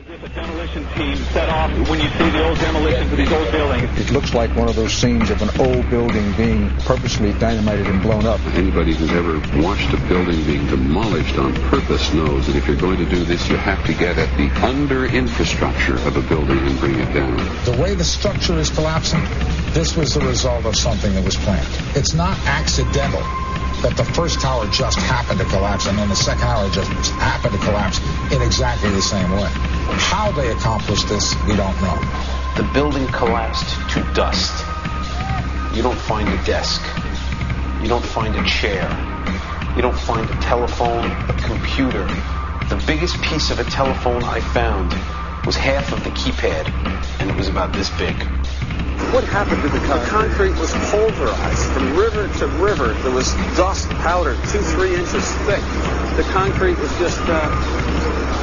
As if a demolition team set off when you see the old demolitions of these old buildings. It looks like one of those scenes of an old building being purposely dynamited and blown up. Anybody who's ever watched a building being demolished on purpose knows that if you're going to do this, you have to get at the under-infrastructure of a building and bring it down. The way the structure is collapsing, this was the result of something that was planned. It's not accidental that the first tower just happened to collapse and then the second tower just happened to collapse in exactly the same way. How they accomplished this, we don't know. The building collapsed to dust. You don't find a desk. You don't find a chair. You don't find a telephone, a computer. The biggest piece of a telephone I found was half of the keypad, and it was about this big. What happened to the concrete? The concrete was pulverized from river to river. There was dust powder 2-3 inches thick. The concrete was just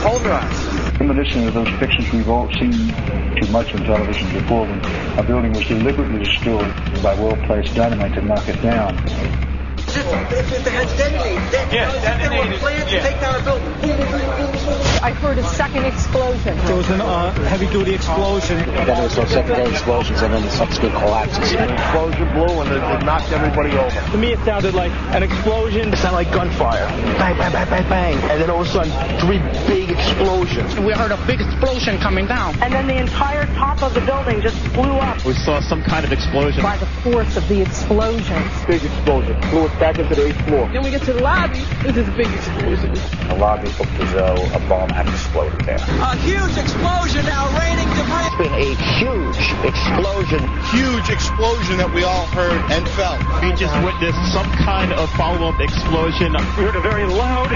pulverized. In addition to those pictures we've all seen too much on television before, when a building was deliberately destroyed by well-placed dynamite to knock it down. If it had detonated, there were plans to take down a building. I heard a second explosion. There was a heavy-duty explosion. Then there was those secondary explosions and then the subsequent collapses. An explosion blew and it knocked everybody over. To me, it sounded like an explosion. It sounded like gunfire. Bang, bang, bang, bang, bang. And then all of a sudden, 3 big explosions. We heard a big explosion coming down. And then the entire top of the building just blew up. We saw some kind of explosion. By the force of the explosion. Big explosion. Blew us back into the 8th floor. Then we get to the lobby. This is a big explosion. The lobby looked as though a bomb had exploded there. A huge explosion now raining debris. It's been a huge explosion. Huge explosion that we all heard and felt. We just witnessed some kind of follow-up explosion. We heard a very loud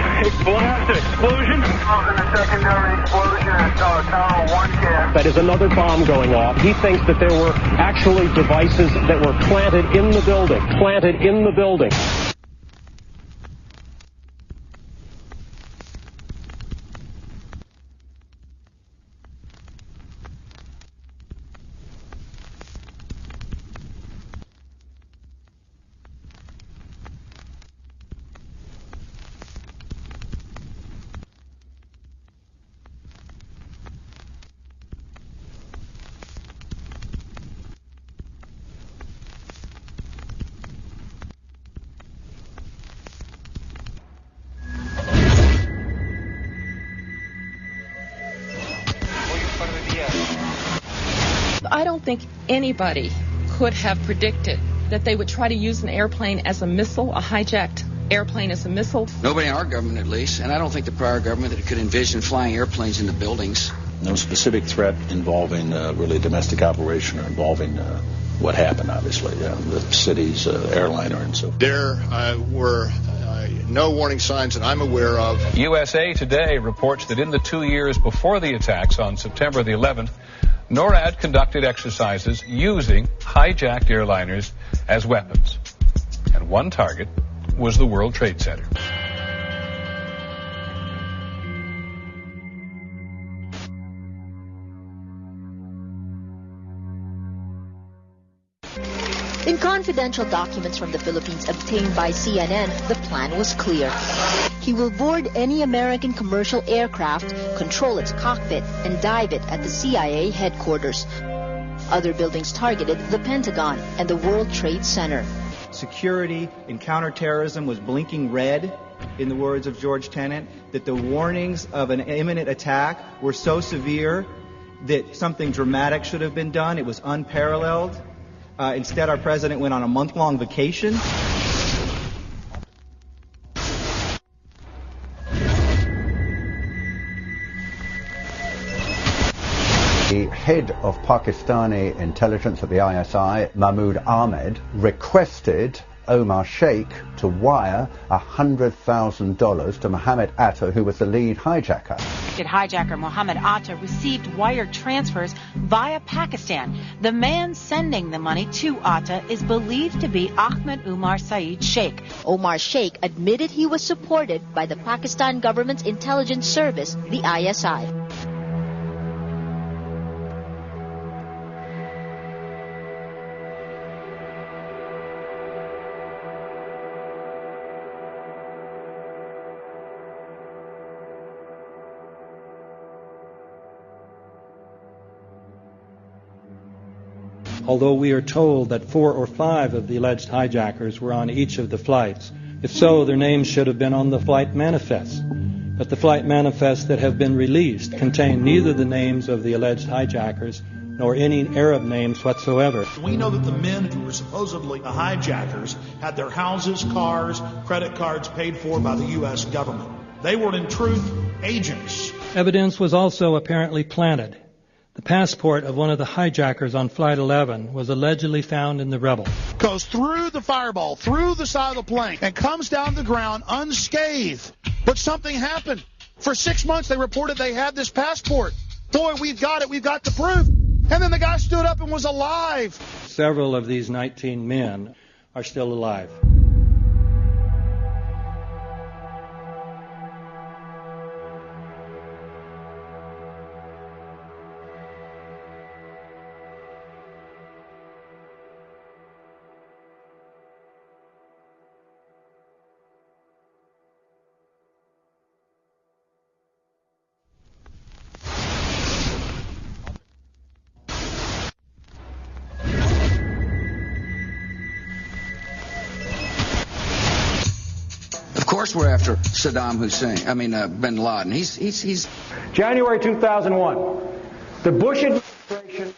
blast explosion. The secondary explosion at Tower 1 camp. That is another bomb going off. He thinks that there were actually devices that were planted in the building. Planted in the building. I don't think anybody could have predicted that they would try to use an airplane as a missile, a hijacked airplane as a missile. Nobody in our government, at least, and I don't think the prior government that could envision flying airplanes into buildings. No specific threat involving really domestic operation or involving what happened, obviously, the city's airliner and so. There were no warning signs that I'm aware of. USA Today reports that in the 2 years before the attacks on September the 11th, NORAD conducted exercises using hijacked airliners as weapons. And one target was the World Trade Center. In confidential documents from the Philippines obtained by CNN, the plan was clear. He will board any American commercial aircraft, control its cockpit, and dive it at the CIA headquarters. Other buildings targeted the Pentagon and the World Trade Center. Security and counterterrorism was blinking red, in the words of George Tenet, that the warnings of an imminent attack were so severe that something dramatic should have been done. It was unparalleled. Instead, our president went on a month-long vacation. The head of Pakistani intelligence at the ISI, Mahmoud Ahmed, requested Omar Sheikh to wire $100,000 to Mohammed Atta, who was the lead hijacker. Hijacker Mohammed Atta received wire transfers via Pakistan. The man sending the money to Atta is believed to be Ahmed Umar Saeed Sheikh. Omar Sheikh admitted he was supported by the Pakistan government's intelligence service, the ISI. although we are told that 4 or 5 of the alleged hijackers were on each of the flights. If so, their names should have been on the flight manifests. But the flight manifests that have been released contain neither the names of the alleged hijackers nor any Arab names whatsoever. We know that the men who were supposedly the hijackers had their houses, cars, credit cards paid for by the U.S. government. They were, in truth, agents. Evidence was also apparently planted. The passport of one of the hijackers on Flight 11 was allegedly found in the Rebel. Goes through the fireball, through the side of the plane, and comes down the ground unscathed. But something happened. For 6 months, they reported they had this passport. Boy, we've got it. We've got the proof. And then the guy stood up and was alive. Several of these 19 men are still alive. Of course we're after Saddam Hussein. Bin Laden. He's January 2001. The Bush administration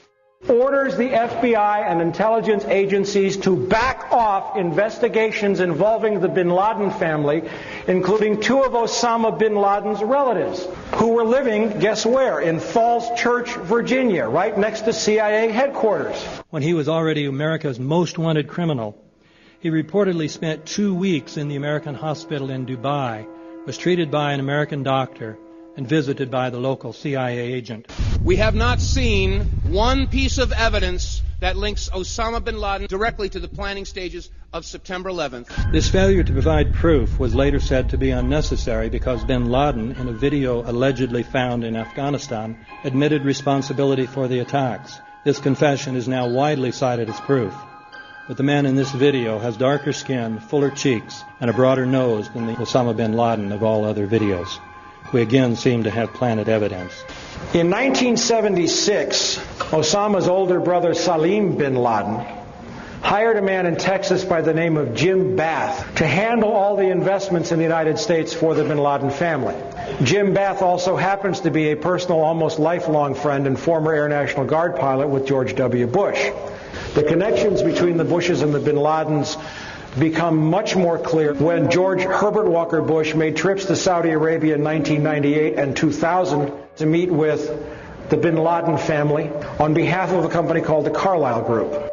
orders the FBI and intelligence agencies to back off investigations involving the bin Laden family, including 2 of Osama bin Laden's relatives, who were living, guess where, in Falls Church, Virginia, right next to CIA headquarters. When he was already America's most wanted criminal, he reportedly spent 2 weeks in the American hospital in Dubai, was treated by an American doctor, and visited by the local CIA agent. We have not seen one piece of evidence that links Osama bin Laden directly to the planning stages of September 11th. This failure to provide proof was later said to be unnecessary because bin Laden, in a video allegedly found in Afghanistan, admitted responsibility for the attacks. This confession is now widely cited as proof. But the man in this video has darker skin, fuller cheeks, and a broader nose than the Osama bin Laden of all other videos. We again seem to have planted evidence. In 1976, Osama's older brother Salim bin Laden hired a man in Texas by the name of Jim Bath to handle all the investments in the United States for the bin Laden family. Jim Bath also happens to be a personal, almost lifelong friend and former Air National Guard pilot with George W. Bush. The connections between the Bushes and the bin Ladens become much more clear when George Herbert Walker Bush made trips to Saudi Arabia in 1998 and 2000 to meet with the bin Laden family on behalf of a company called the Carlyle Group.